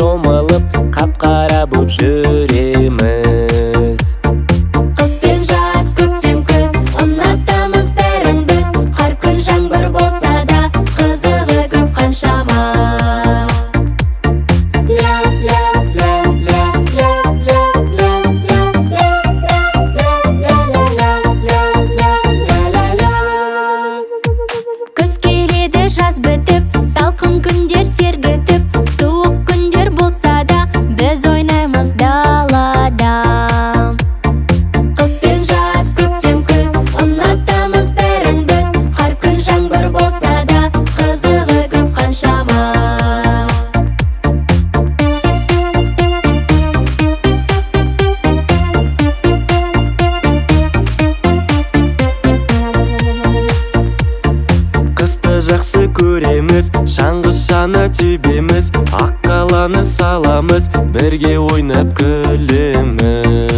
шомылып, қап-қара боп жүреміз. Қыс пен жаз, көктем күз, ұнатамыз бәрін біз. Қар күн жаңбыр болса да, қызығы көп қаншама. Күз келеді, жаз бітіп, салқын күндер сергітіп, суық күндер болса да, біз ойнаймыз далада. Қыс пен жаз, көктем күз, ұнатамыз бәрін біз. Қар күн жаңбыр болса да, қызығы көп қаншама. Қысты жақсы көреміз, шаңғы-шана тебеміз, ақ қаланы саламыз, бірге ойнап күлеміз.